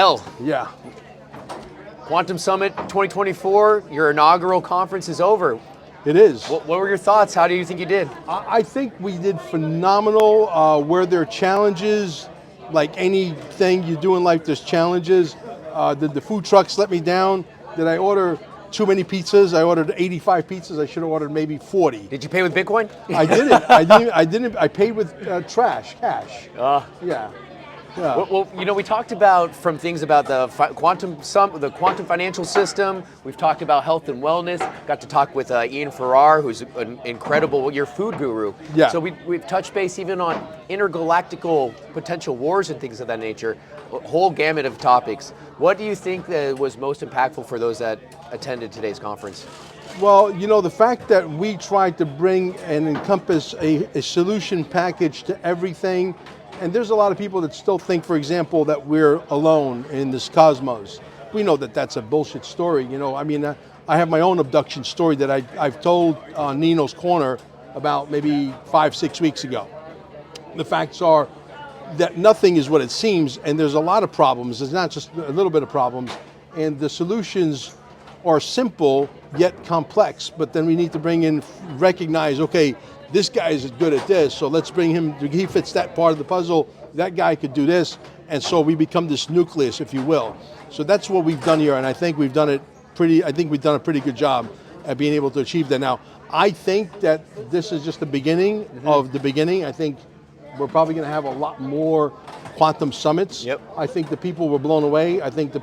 Mel, Yeah, Quantum Summit 2024, your inaugural conference is over. it is. What were your thoughts? How do you think you did? I think we did phenomenal. Where there are challenges, like anything you do in life, there's challenges. Did the food trucks let me down? Did I order too many pizzas? I ordered 85 pizzas. I should have ordered maybe 40. Did you pay with Bitcoin? I didn't. I didn't. I paid with cash. Yeah. Yeah. Well, you know, we talked about things about the quantum financial system. We've talked about health and wellness. Got to talk with Ian Farrar, who's an incredible, your food guru. Yeah. So we've touched base even on intergalactical potential wars and things of that nature. A whole gamut of topics. What do you think was most impactful for those that attended today's conference? Well, you know, the fact that we tried to bring and encompass a solution package to everything. And there's a lot of people that still think, for example, that we're alone in this cosmos. We know that that's a bullshit story. You know, I mean, I have my own abduction story that I've told on Nino's Corner about maybe 5-6 weeks ago. The facts are that nothing is what it seems, and there's a lot of problems. It's not just a little bit of problems, and the solutions are simple yet complex. But then we need to recognize, okay, this guy is good at this, so let's bring him, he fits that part of the puzzle, that guy could do this, and so we become this nucleus, if you will. So that's what we've done here, and I think we've done a pretty good job at being able to achieve that. Now, I think that this is just the beginning of the beginning. I think we're probably gonna have a lot more quantum summits. Yep. I think the people were blown away. I think a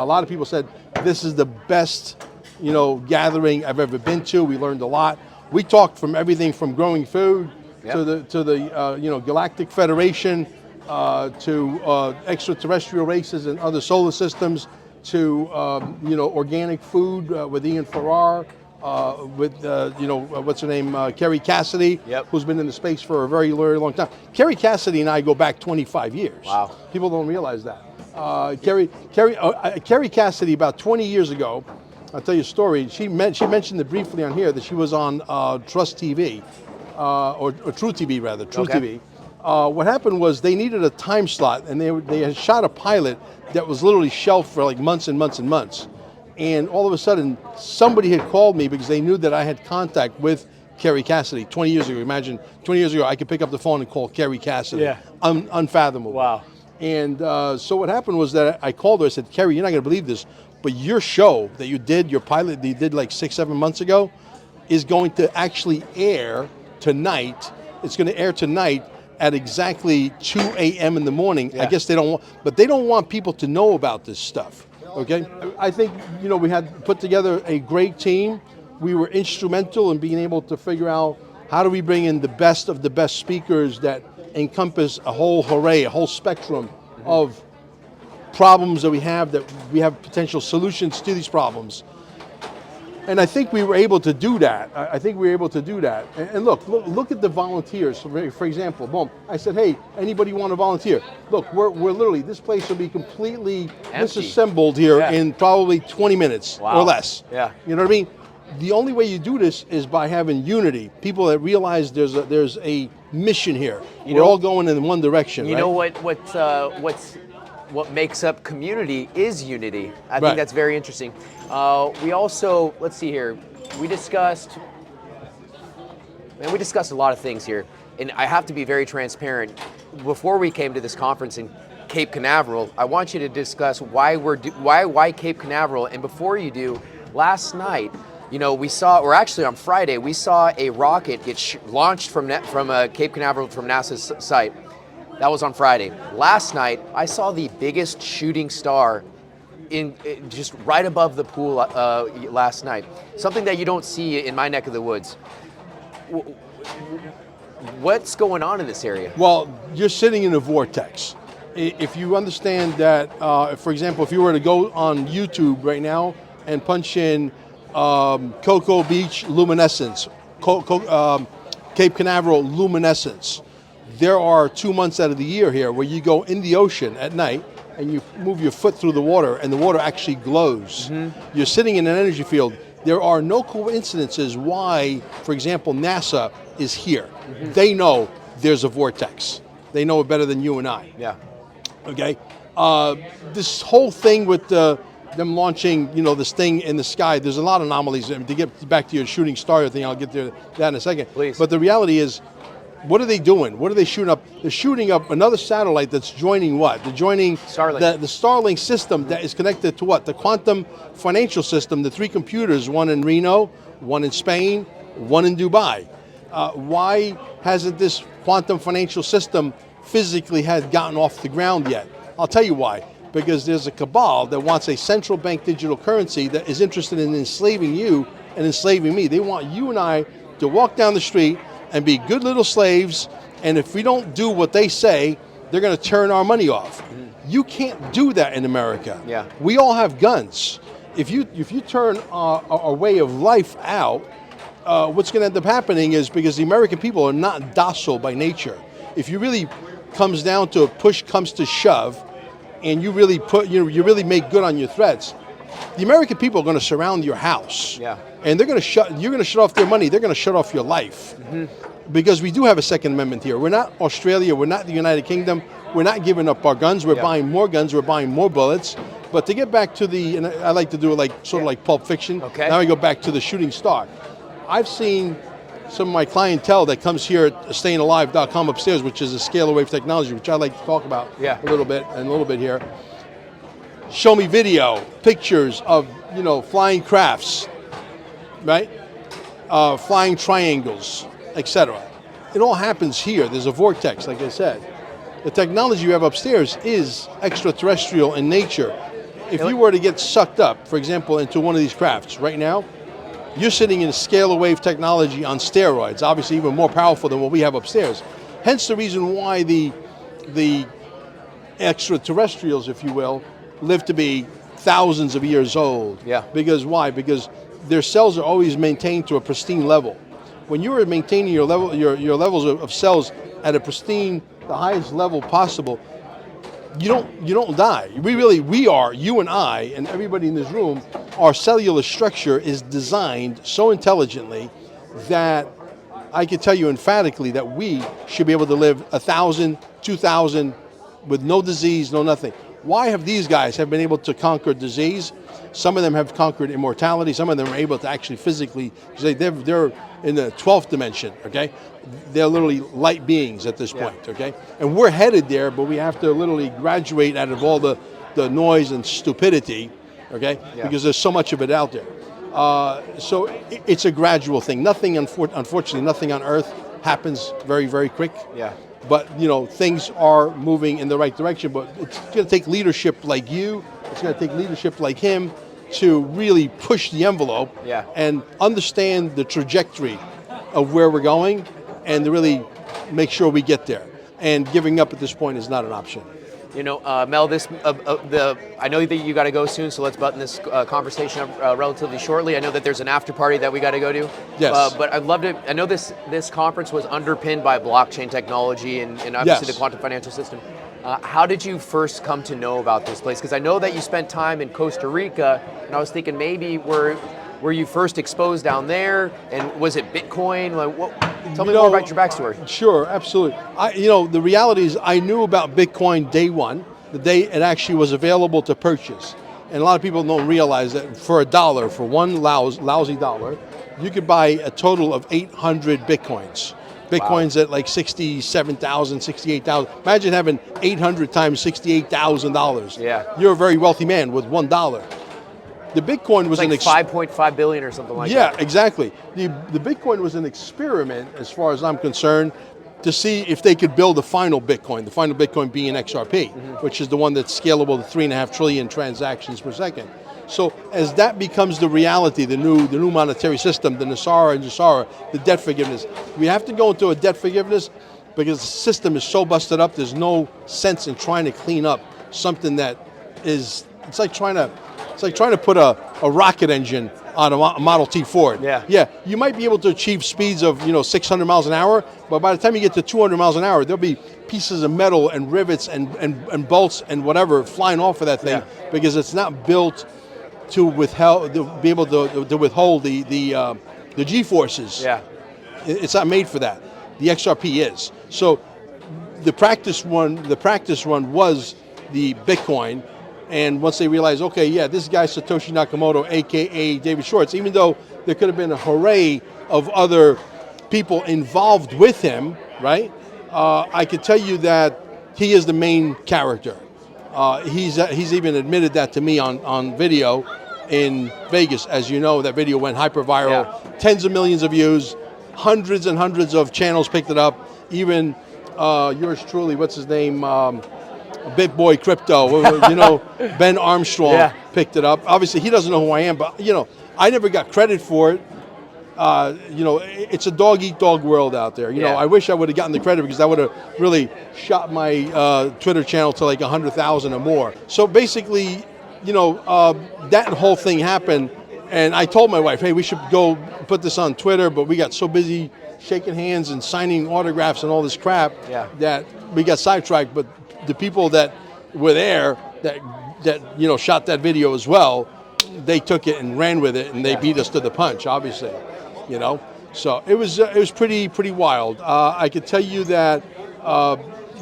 lot of people said, this is the best, you know, gathering I've ever been to. We learned a lot. We talked from everything from growing food to the Galactic Federation, to extraterrestrial races and other solar systems, to organic food with Ian Farrar, with what's her name, Kerry Cassidy, who's been in the space for a very, very long time. Kerry Cassidy and I go back 25 years. Wow. People don't realize that. Kerry Cassidy, about 20 years ago, I'll tell you a story. She mentioned it briefly on here that she was on Trust TV, or True TV rather, True TV. What happened was they needed a time slot, and they had shot a pilot that was literally shelved for like months and months and months. And all of a sudden, somebody had called me because they knew that I had contact with Kerry Cassidy 20 years ago. Imagine 20 years ago, I could pick up the phone and call Kerry Cassidy. Yeah. Unfathomable. Wow. And so what happened was that I called her. I said, Kerry, you're not going to believe this, but your show that you did, your pilot that you did like 6-7 months ago, is going to actually air tonight. It's going to air tonight at exactly 2 a.m. in the morning. Yeah. I guess they don't want people to know about this stuff. Okay, I think, you know, we had put together a great team. We were instrumental in being able to figure out how do we bring in the best of the best speakers that encompass a whole spectrum of problems that we have potential solutions to these problems. And I think we were able to do that. And look at the volunteers. For example, boom, I said, hey, anybody want to volunteer? Look, we're literally, this place will be completely disassembled here in probably 20 minutes or less. Yeah. You know what I mean? The only way you do this is by having unity. People that realize there's a mission here. We're all going in one direction. You know what makes up community is unity. I think that's very interesting. We also, let's see here, we discussed a lot of things here, and I have to be very transparent. Before we came to this conference in Cape Canaveral, I want you to discuss why Cape Canaveral, and before you do, last night, you know, on Friday, we saw a rocket get launched from Cape Canaveral from NASA's site. That was on Friday. Last night, I saw the biggest shooting star just right above the pool last night. Something that you don't see in my neck of the woods. What's going on in this area? Well, you're sitting in a vortex. If you understand that, for example, if you were to go on YouTube right now and punch in Cocoa Beach luminescence, Cape Canaveral luminescence, there are 2 months out of the year here where you go in the ocean at night and you move your foot through the water and the water actually glows. You're sitting in an energy field. There are no coincidences why, for example, NASA is here. They know there's a vortex. They know it better than you and I. Yeah. Okay? This whole thing with them launching, this thing in the sky, there's a lot of anomalies. And to get back to your shooting star thing, I'll get to that in a second. Please. But the reality is, what are they doing? What are they shooting up? They're shooting up another satellite that's joining what? They're joining Starlink. the Starlink system that is connected to what? The quantum financial system, the 3 computers, one in Reno, one in Spain, one in Dubai. Why hasn't this quantum financial system physically had gotten off the ground yet? I'll tell you why. Because there's a cabal that wants a central bank digital currency that is interested in enslaving you and enslaving me. They want you and I to walk down the street and be good little slaves, and if we don't do what they say, they're going to turn our money off. You can't do that in America. Yeah. We all have guns. If you turn our way of life out, what's going to end up happening is, because the American people are not docile by nature. If you really comes down to a push comes to shove, and you really you really make good on your threats, the American people are going to surround your house. Yeah. And they're going to you're going to shut off their money. They're going to shut off your life. Because we do have a Second Amendment here. We're not Australia. We're not the United Kingdom. We're not giving up our guns. We're buying more guns. We're buying more bullets. But to get back to and I like to do it like sort of like Pulp Fiction. Okay. Now I go back to the shooting star. I've seen some of my clientele that comes here at stayingalive.com upstairs, which is a scalar wave technology, which I like to talk about a little bit here. Show me video, pictures of flying crafts, right? Flying triangles, etc. It all happens here. There's a vortex, like I said. The technology you have upstairs is extraterrestrial in nature. If you were to get sucked up, for example, into one of these crafts right now, you're sitting in scalar wave technology on steroids, obviously even more powerful than what we have upstairs. Hence the reason why the extraterrestrials, if you will, live to be thousands of years old. Yeah. Because why? Because their cells are always maintained to a pristine level. When you are maintaining your levels of cells at a pristine, the highest level possible, you don't die. We are, you and I and everybody in this room, our cellular structure is designed so intelligently that I can tell you emphatically that we should be able to live 1,000, 2,000 with no disease, no nothing. Why have these guys have been able to conquer disease? Some of them have conquered immortality. Some of them are able to actually physically, they're in the 12th dimension, okay? They're literally light beings at this point, okay? And we're headed there, but we have to literally graduate out of all the noise and stupidity, okay? Yeah. Because there's so much of it out there. So it's a gradual thing. Nothing, unfortunately, nothing on Earth happens very, very quick. Yeah. But things are moving in the right direction. But it's going to take leadership like you. It's going to take leadership like him to really push the envelope and understand the trajectory of where we're going, and to really make sure we get there. And giving up at this point is not an option. Mel, I know that you got to go soon, so let's button this conversation up relatively shortly. I know that there's an after party that we got to go to. Yes. But I'd love to. I know this conference was underpinned by blockchain technology and obviously the quantum financial system. How did you first come to know about this place? Because I know that you spent time in Costa Rica, and I was thinking maybe were you first exposed down there, and was it Bitcoin? Tell me more about your backstory. Sure, absolutely. The reality is I knew about Bitcoin day one, the day it actually was available to purchase. And a lot of people don't realize that for $1, for one lousy dollar, you could buy a total of 800 Bitcoins. Bitcoin's at like 67,000, 68,000. Imagine having 800 times $68,000. Yeah. You're a very wealthy man with $1. The Bitcoin was like 5.5 billion or something like that. Yeah, exactly. The Bitcoin was an experiment, as far as I'm concerned, to see if they could build a final Bitcoin. The final Bitcoin being XRP, which is the one that's scalable to 3.5 trillion transactions per second. So as that becomes the reality, the new monetary system, the NESARA and GESARA, the debt forgiveness, we have to go into a debt forgiveness because the system is so busted up. There's no sense in trying to clean up something that is. It's like trying to put a rocket engine on a Model T Ford. Yeah. You might be able to achieve speeds of 600 miles an hour, but by the time you get to 200 miles an hour, there'll be pieces of metal and rivets and bolts and whatever flying off of that thing because it's not built to be able to withhold the G-forces. Yeah. It's not made for that. The XRP is. So the practice run was the Bitcoin. And once they realized, okay, yeah, this guy Satoshi Nakamoto, AKA David Schwartz, even though there could have been an array of other people involved with him, right? I could tell you that he is the main character. He's even admitted that to me on video in Vegas. As you know, that video went hyper viral, tens of millions of views, hundreds and hundreds of channels picked it up. Even yours truly, what's his name? Big Boy Crypto, you know, Ben Armstrong picked it up. Obviously, he doesn't know who I am, but you know, I never got credit for it. You know, it's a dog-eat-dog world out there. You know, I wish I would have gotten the credit because that would have really shot my Twitter channel to like 100,000 or more. So basically, you know, that whole thing happened, and I told my wife, hey, we should go put this on Twitter, but we got so busy shaking hands and signing autographs and all this crap that we got sidetracked. But the people that were there that you know shot that video as well, they took it and ran with it, and they beat us to the punch, obviously. You know, so it was pretty wild. I could tell you that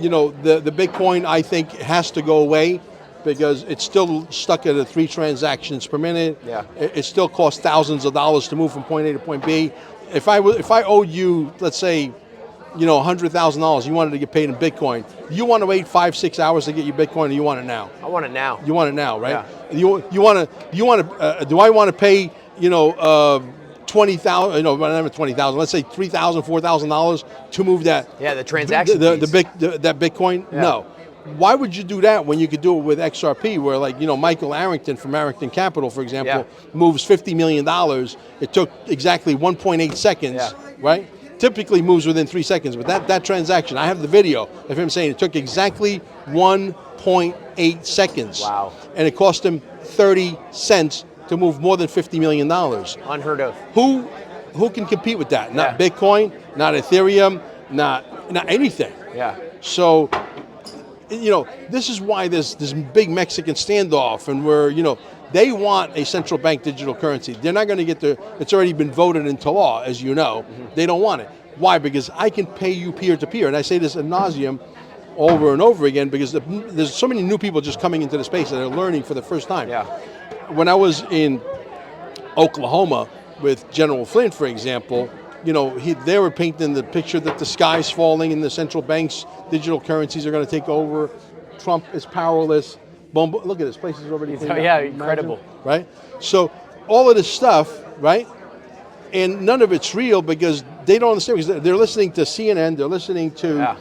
you know the Bitcoin I think has to go away because it's still stuck at 3 transactions per minute. It still costs thousands of dollars to move from point A to point B. If I owed you, let's say, you know, $100,000, you wanted to get paid in Bitcoin, you want to wait 5-6 hours to get your Bitcoin, or you want it now? I want it now. You want it now, right? You want to do I want to pay, you know, 20,000, you know, not 20,000, let's say $3,000, $4,000 to move that. The transaction that Bitcoin? No. Why would you do that when you could do it with XRP, where, like, you know, Michael Arrington from Arrington Capital, for example, moves $50 million. It took exactly 1.8 seconds, right? Typically moves within 3 seconds, but that transaction, I have the video of him saying it took exactly 1.8 seconds. Wow. And it cost him 30 cents to move more than $50 million. Unheard of. Who can compete with that? Not Bitcoin, not Ethereum, not anything. So, you know, this is why there's this big Mexican standoff, and where, you know, they want a central bank digital currency. They're not going to get it's already been voted into law, as you know. They don't want it. Why? Because I can pay you peer-to-peer. And I say this ad nauseum over and over again because there's so many new people just coming into the space that are learning for the first time. When I was in Oklahoma with General Flynn, for example, you know, they were painting the picture that the sky's falling and the central banks' digital currencies are going to take over. Trump is powerless. Boom, look at this place is already incredible. Right? So all of this stuff, right? And none of it's real because they don't understand, because they're listening to CNN, they're listening to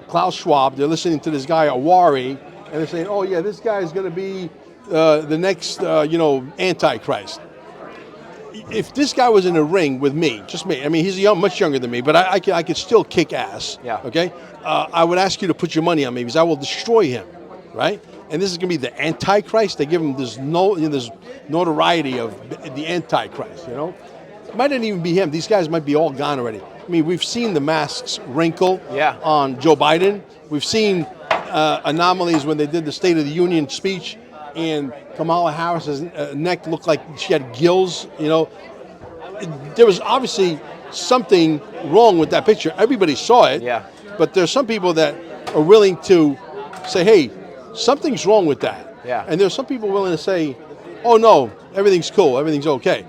Klaus Schwab, they're listening to this guy Awari, and they're saying, oh yeah, this guy is going to be the next, you know, Antichrist. If this guy was in a ring with me, just me, I mean, he's much younger than me, but I could still kick ass, okay? I would ask you to put your money on me because I will destroy him, right? And this is going to be the Antichrist. They give him this notoriety of the Antichrist, you know? It might not even be him. These guys might be all gone already. I mean, we've seen the masks wrinkle on Joe Biden. We've seen anomalies when they did the State of the Union speech, and Kamala Harris's neck looked like she had gills, you know. There was obviously something wrong with that picture. Everybody saw it, but there's some people that are willing to say, hey, something's wrong with that. And there's some people willing to say, oh no, everything's cool, everything's okay.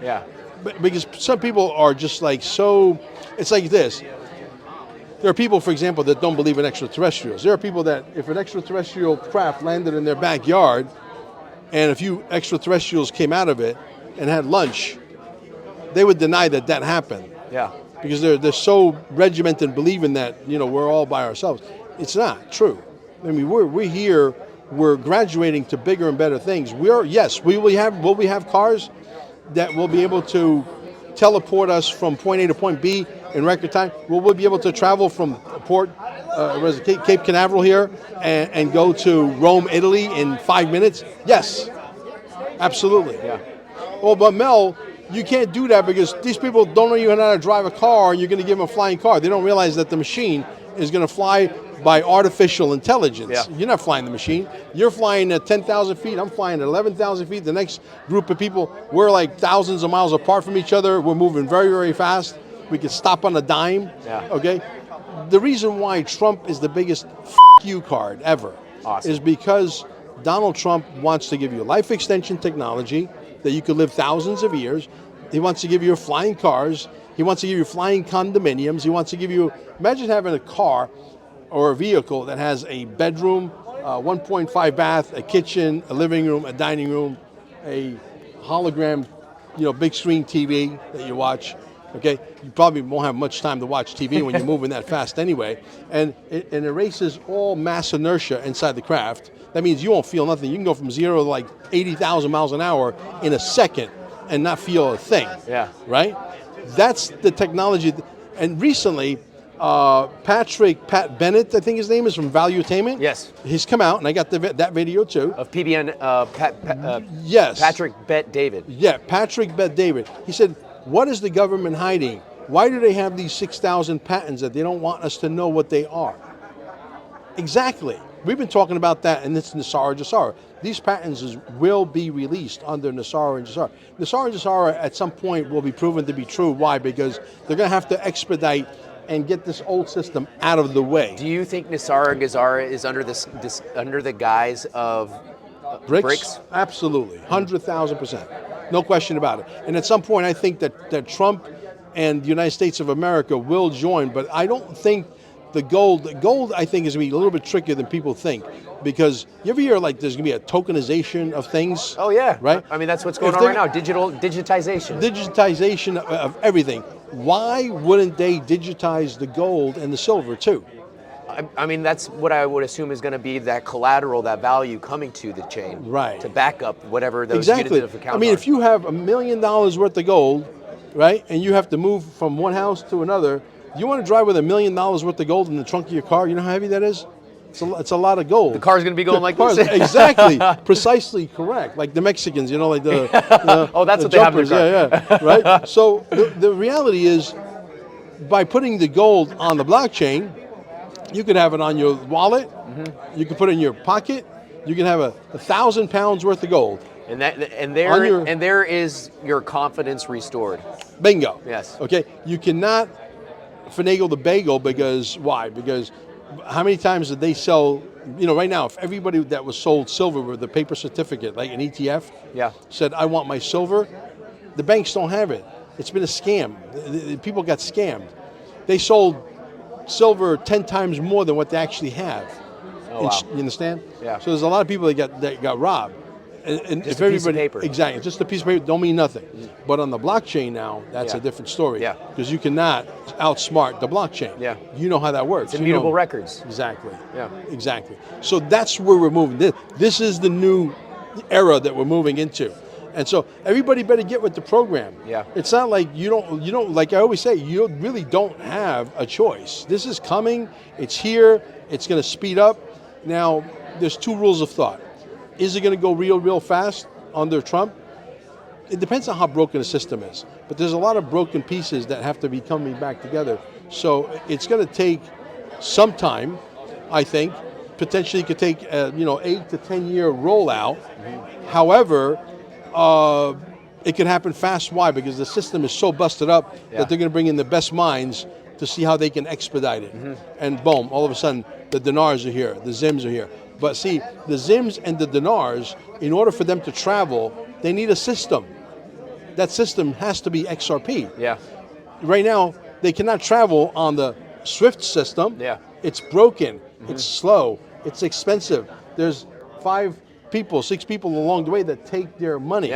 But because some people are just like so, it's like this. There are people, for example, that don't believe in extraterrestrials. There are people that if an extraterrestrial craft landed in their backyard and a few extraterrestrials came out of it and had lunch, they would deny that that happened. Because they're so regimented in believing that, you know, we're all by ourselves. It's not true. I mean, we're here, we're graduating to bigger and better things. Will we have cars that will be able to teleport us from point A to point B in record time? Will we be able to travel from Cape Canaveral here and go to Rome, Italy in 5 minutes? Yes, absolutely. Well, but Mel, you can't do that because these people don't even know how to drive a car, and you're going to give them a flying car. They don't realize that the machine is going to fly by artificial intelligence. You're not flying the machine. You're flying at 10,000 feet. I'm flying at 11,000 feet. The next group of people, we're like thousands of miles apart from each other. We're moving very, very fast. We can stop on a dime. Okay. The reason why Trump is the biggest F you card ever is because Donald Trump wants to give you life extension technology that you could live thousands of years. He wants to give you flying cars. He wants to give you flying condominiums. He wants to give you, imagine having a car or a vehicle that has a bedroom, 1.5 bath, a kitchen, a living room, a dining room, a hologram, big screen TV that you watch. Okay, you probably won't have much time to watch TV when you're moving that fast anyway. And it erases all mass inertia inside the craft. That means you won't feel nothing. You can go from 0 to like 80,000 miles an hour in a second and not feel a thing. Yeah. Right? That's the technology. And recently, Pat Bennett, I think his name is, from Valuetainment. Yes. He's come out, and I got that video too. Of PBN, yes. Patrick Bet David. Yeah, Patrick Bet David. He said, what is the government hiding? Why do they have these 6,000 patents that they don't want us to know what they are? Exactly. We've been talking about that, and it's NESARA GESARA. These patents will be released under NESARA and GESARA. NESARA and GESARA at some point will be proven to be true. Why? Because they're going to have to expedite and get this old system out of the way. Do you think NESARA GESARA is under under the guise of BRICS? Absolutely, 100,000%. No question about it. And at some point, I think that Trump and the United States of America will join, but I don't think the gold, I think, is going to be a little bit trickier than people think, because you ever hear like there's going to be a tokenization of things? Oh yeah, right. I mean, that's what's going on right now. Digitization. Digitization of everything. Why wouldn't they digitize the gold and the silver too? I mean, that's what I would assume is going to be that collateral, that value coming to the chain, right, to back up whatever those exactly. units of account I mean, are. if you have $1 million worth of gold, right, and you have to move from one house to another, you want to drive with $1 million worth of gold in the trunk of your car? You know how heavy that is? It's a lot of gold. The car's going to be going like this. Exactly, precisely correct. Like the Mexicans, like the oh, that's what jumpers. They have in their car. Yeah, right. So the reality is, by putting the gold on the blockchain, you could have it on your wallet. Mm-hmm. You can put it in your pocket. You can have 1,000 pounds worth of gold. And there is your confidence restored. Bingo. Yes. Okay. You cannot finagle the bagel because why? Because how many times did they sell? Right now, if everybody that was sold silver with a paper certificate, like an ETF, said, "I want my silver," the banks don't have it. It's been a scam. The people got scammed. They sold silver 10 times more than what they actually have. Oh, wow. You understand? Yeah. So there's a lot of people that got robbed. And just if a piece of paper. Exactly, just a piece of paper don't mean nothing. But on the blockchain now, that's a different story. Yeah. Because you cannot outsmart the blockchain. Yeah. You know how that works. It's immutable records. Exactly. Yeah. Exactly. So that's where we're moving. This is the new era that we're moving into. And so everybody better get with the program. Yeah. It's not like you don't, like I always say, you really don't have a choice. This is coming, it's here, it's going to speed up. Now, there's two rules of thought. Is it going to go real fast under Trump? It depends on how broken the system is. But there's a lot of broken pieces that have to be coming back together. So it's going to take some time, I think. Potentially it could take 8 to 10 year rollout. Mm-hmm. However, it can happen fast. Why? Because the system is so busted up that they're going to bring in the best minds to see how they can expedite it. Mm-hmm. And boom, all of a sudden, the dinars are here, the zims are here. But see, the zims and the dinars, in order for them to travel, they need a system. That system has to be XRP. Yeah. Right now, they cannot travel on the SWIFT system. Yeah. It's broken. Mm-hmm. It's slow. It's expensive. There's 6 people along the way that take their money,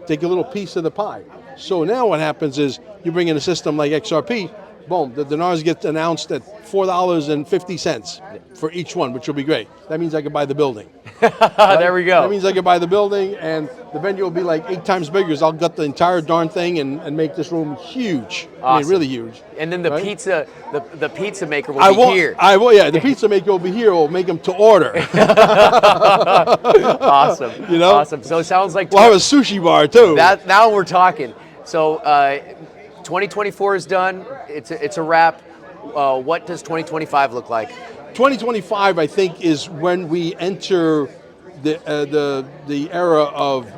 take a little piece of the pie. So now what happens is you bring in a system like XRP, boom, the dinars get announced at $4.50 for each one, which will be great. That means I can buy the building. Right? There we go. That means I can buy the building, and the venue will be like 8 times bigger, because I'll gut the entire darn thing and make this room huge. Awesome. I mean, really huge. And then the pizza, the pizza maker will be here. The pizza maker will be here. We'll make them to order. Awesome. Awesome. So it sounds like we'll have a sushi bar too. Now we're talking. So 2024 is done. It's a wrap. What does 2025 look like? 2025, I think, is when we enter the era of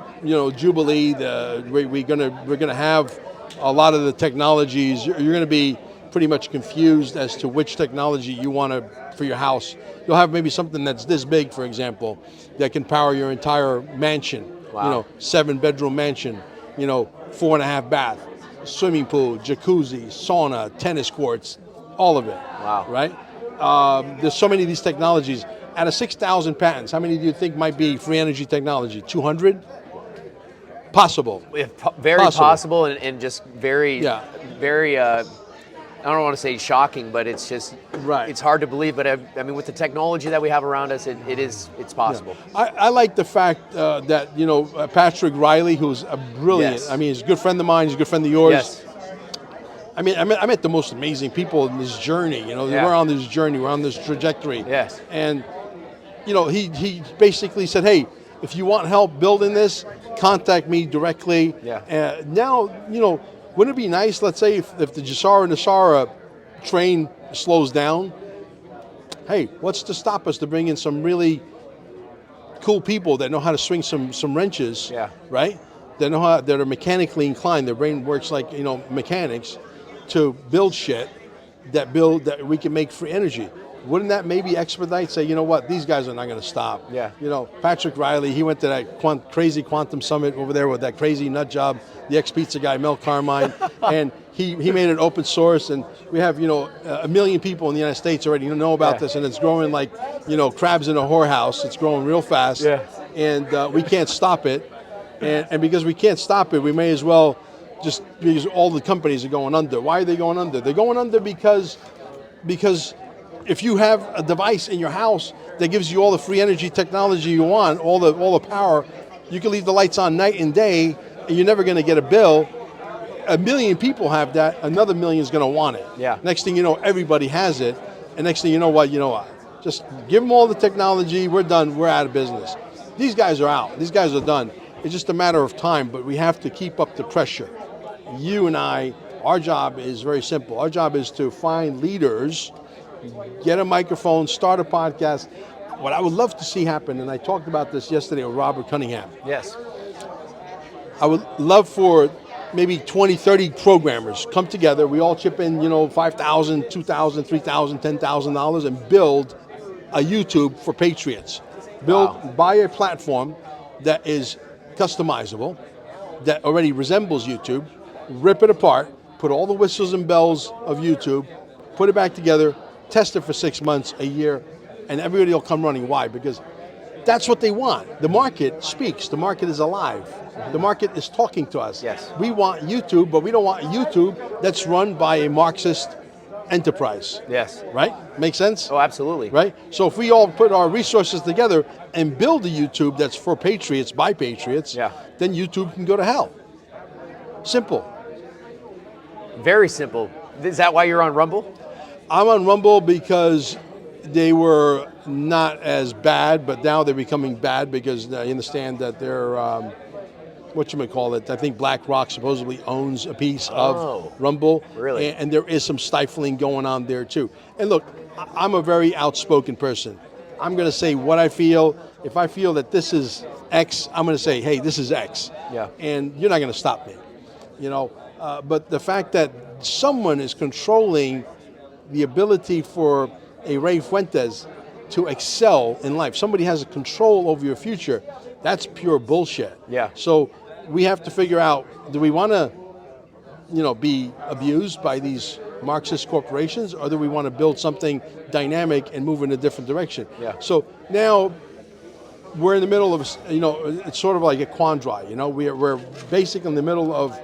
Jubilee. We're gonna have a lot of the technologies. You're gonna be pretty much confused as to which technology you want to for your house. You'll have maybe something that's this big, for example, that can power your entire mansion. Wow. 7-bedroom mansion, 4.5 bath, swimming pool, jacuzzi, sauna, tennis courts, all of it. Wow. Right? There's so many of these technologies. Out of 6,000 patents, how many do you think might be free energy technology? 200? Possible. Very possible, and just very, Yeah. very, I don't want to say shocking, but it's just, Right. it's hard to believe. But I mean, with the technology that we have around us, it's possible. I like the fact that, Patrick Riley, who's a brilliant, Yes. I mean, he's a good friend of mine, he's a good friend of yours. Yes. I mean, I met the most amazing people in this journey. Yeah. We're on this journey, we're on this trajectory. Yes. And, he basically said, hey, if you want help building this, contact me directly. Yeah. Now, wouldn't it be nice, let's say, if the NESARA train slows down, hey, what's to stop us to bring in some really cool people that know how to swing some wrenches, Yeah. right? That are mechanically inclined. Their brain works like mechanics to build shit that we can make free energy. Wouldn't that maybe expedite? Say, you know what, these guys are not going to stop. Yeah. Patrick Riley, he went to that crazy quantum summit over there with that crazy nut job, the ex-pizza guy Mel Carmine, and he made it open source, and we have 1 million people in the United States already know about this, and it's growing like crabs in a whorehouse. It's growing real fast, Yeah. and we can't stop it, and because we can't stop it, we may as well because all the companies are going under. Why are they going under? They're going under because if you have a device in your house that gives you all the free energy technology you want, all the power, you can leave the lights on night and day, and you're never going to get a bill. 1 million people have that. Another 1 million is going to want it. Yeah. Next thing you know, everybody has it, and next thing you know what? Just give them all the technology. We're done. We're out of business. These guys are out. These guys are done. It's just a matter of time, but we have to keep up the pressure. You and I, our job is very simple. Our job is to find leaders, get a microphone, start a podcast. What I would love to see happen, and I talked about this yesterday with Robert Cunningham, Yes. I would love for maybe 20, 30 programmers come together. We all chip in, $5,000, $2,000, $3,000, $10,000 and build a YouTube for Patriots. Buy a platform that is customizable, that already resembles YouTube, rip it apart, put all the whistles and bells of YouTube, put it back together, test it for 6 months, a year, and everybody will come running. Why? Because that's what they want. The market speaks. The market is alive. The market is talking to us. Yes. We want YouTube, but we don't want YouTube that's run by a Marxist enterprise. Yes. Right? Make sense? Oh, absolutely. Right? So if we all put our resources together and build a YouTube that's for patriots, by patriots, Yeah. then YouTube can go to hell. Simple. Very simple. Is that why you're on Rumble? I'm on Rumble because they were not as bad, but now they're becoming bad because I understand that they're, I think BlackRock supposedly owns a piece of Rumble. Really? And there is some stifling going on there too. And look, I'm a very outspoken person. I'm going to say what I feel. If I feel that this is X, I'm going to say, hey, this is X. Yeah. And you're not going to stop me. But the fact that someone is controlling the ability for a Ray Fuentes to excel in life, somebody has a control over your future, that's pure bullshit. Yeah. So we have to figure out, do we want to, be abused by these Marxist corporations, or do we want to build something dynamic and move in a different direction? Yeah. So now we're in the middle of, it's sort of like a quandary. We're basically in the middle of,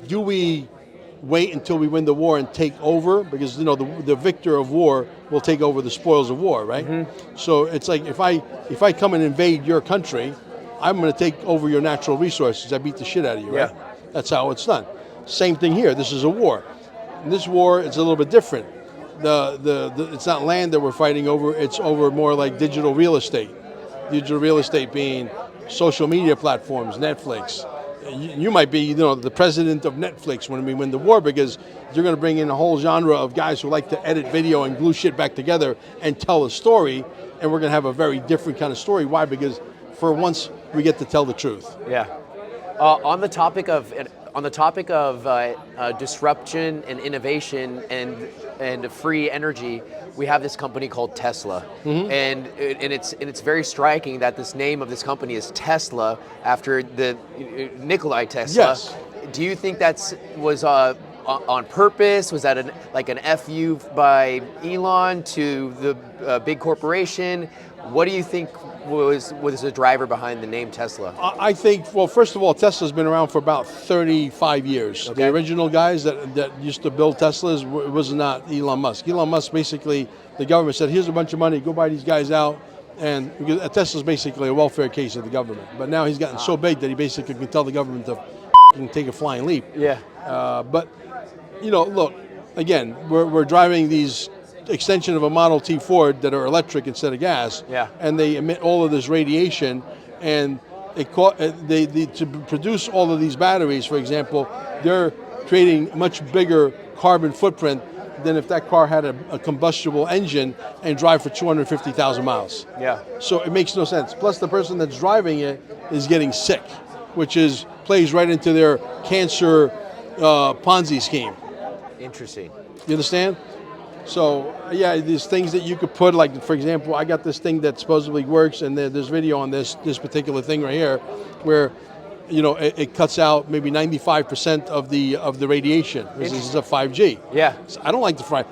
do we wait until we win the war and take over? Because the victor of war will take over the spoils of war, right? Mm-hmm. So it's like if I come and invade your country, I'm going to take over your natural resources. I beat the shit out of you, right? Yeah. That's how it's done. Same thing here. This is a war. In this war, it's a little bit different. It's not land that we're fighting over. It's over more like digital real estate. Digital real estate being social media platforms, Netflix. You might be, the president of Netflix when we win the war, because you're going to bring in a whole genre of guys who like to edit video and glue shit back together and tell a story, and we're going to have a very different kind of story. Why? Because for once we get to tell the truth. Yeah. On the topic of on the topic of disruption and innovation and free energy, we have this company called Tesla, and it's very striking that this name of this company is Tesla after the Nikolai Tesla. Yes. Do you think was on purpose? Was that an FU by Elon to the big corporation? What do you think was the driver behind the name Tesla? I think, well, first of all, Tesla's been around for about 35 years. Okay. The original guys that used to build Teslas was not Elon Musk. Elon Musk, basically, the government said, here's a bunch of money, go buy these guys out. And Tesla's basically a welfare case of the government. But now he's gotten so big that he basically can tell the government to take a flying leap. Yeah. But, look, again, we're driving these extension of a Model T Ford that are electric instead of gas, Yeah. and they emit all of this radiation, and to produce all of these batteries, for example, they're creating a much bigger carbon footprint than if that car had a combustible engine and drive for 250,000 miles. Yeah. So it makes no sense. Plus, the person that's driving it is getting sick, which plays right into their cancer Ponzi scheme. Interesting. You understand? So yeah, there's things that you could put, like for example, I got this thing that supposedly works, and there's video on this particular thing right here, where it cuts out maybe 95% of the radiation. This is a 5G. Yeah. So I don't like the fry.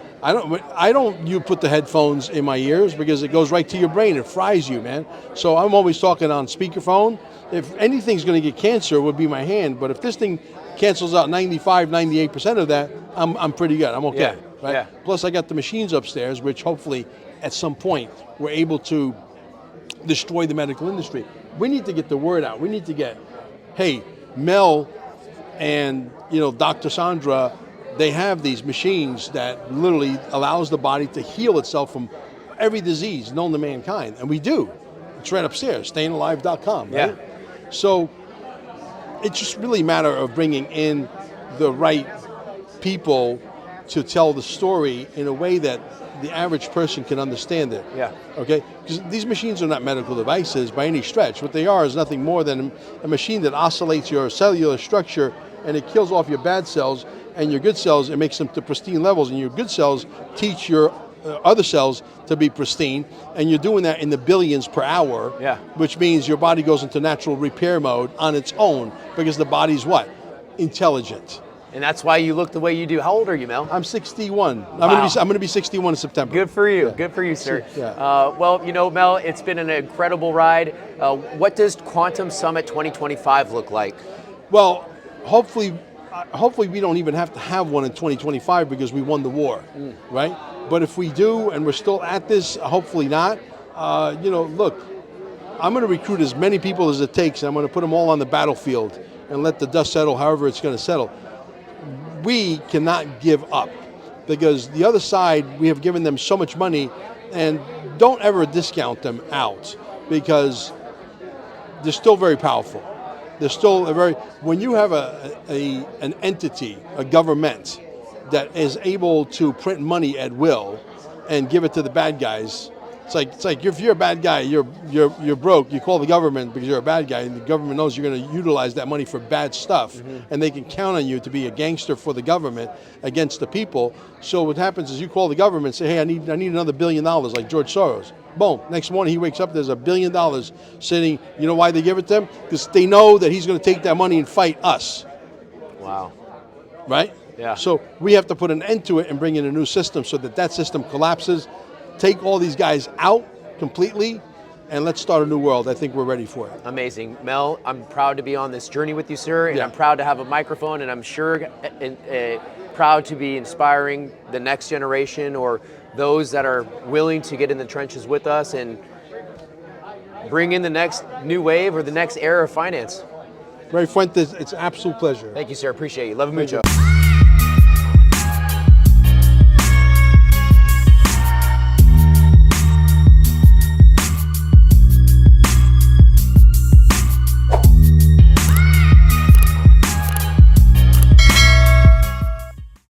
You put the headphones in my ears because it goes right to your brain. It fries you, man. So I'm always talking on speakerphone. If anything's going to get cancer, it would be my hand. But if this thing cancels out 98% of that, I'm pretty good. I'm okay. Yeah. Right? Yeah. Plus, I got the machines upstairs, which hopefully at some point we're able to destroy the medical industry. We need to get the word out. We need to get, hey, Mel and Dr. Sandra, they have these machines that literally allows the body to heal itself from every disease known to mankind, and we do. It's right upstairs, stayingalive.com. Right? Yeah. So it's just really a matter of bringing in the right people to tell the story in a way that the average person can understand it. Yeah. Okay? Because these machines are not medical devices by any stretch. What they are is nothing more than a machine that oscillates your cellular structure, and it kills off your bad cells, and your good cells, it makes them to pristine levels, and your good cells teach your other cells to be pristine, and you're doing that in the billions per hour, Yeah. which means your body goes into natural repair mode on its own, because the body's what? Intelligent. And that's why you look the way you do. How old are you, Mel? I'm 61. Wow. I'm going to be 61 in September. Good for you. Yeah. Good for you, sir. Yeah. Well, Mel, it's been an incredible ride. What does Quantum Summit 2025 look like? Well, hopefully we don't even have to have one in 2025 because we won the war, right? But if we do, and we're still at this, hopefully not. Look, I'm going to recruit as many people as it takes, and I'm going to put them all on the battlefield and let the dust settle however it's going to settle. We cannot give up, because the other side, we have given them so much money, and don't ever discount them out, because they're still very powerful. They're still when you have an entity, a government, that is able to print money at will and give it to the bad guys. It's like if you're a bad guy, you're broke. You call the government because you're a bad guy, and the government knows you're going to utilize that money for bad stuff, and they can count on you to be a gangster for the government against the people. So what happens is you call the government and say, hey, I need another $1 billion, like George Soros. Boom. Next morning he wakes up, there's $1 billion sitting. You know why they give it to him? Because they know that he's going to take that money and fight us. Wow. Right? Yeah. So we have to put an end to it and bring in a new system so that system collapses. Take all these guys out completely, and let's start a new world. I think we're ready for it. Amazing. Mel, I'm proud to be on this journey with you, sir, and Yeah. I'm proud to have a microphone, and I'm sure proud to be inspiring the next generation or those that are willing to get in the trenches with us and bring in the next new wave or the next era of finance. Ray Fuentes, it's an absolute pleasure. Thank you, sir. Appreciate you. Love you mucho.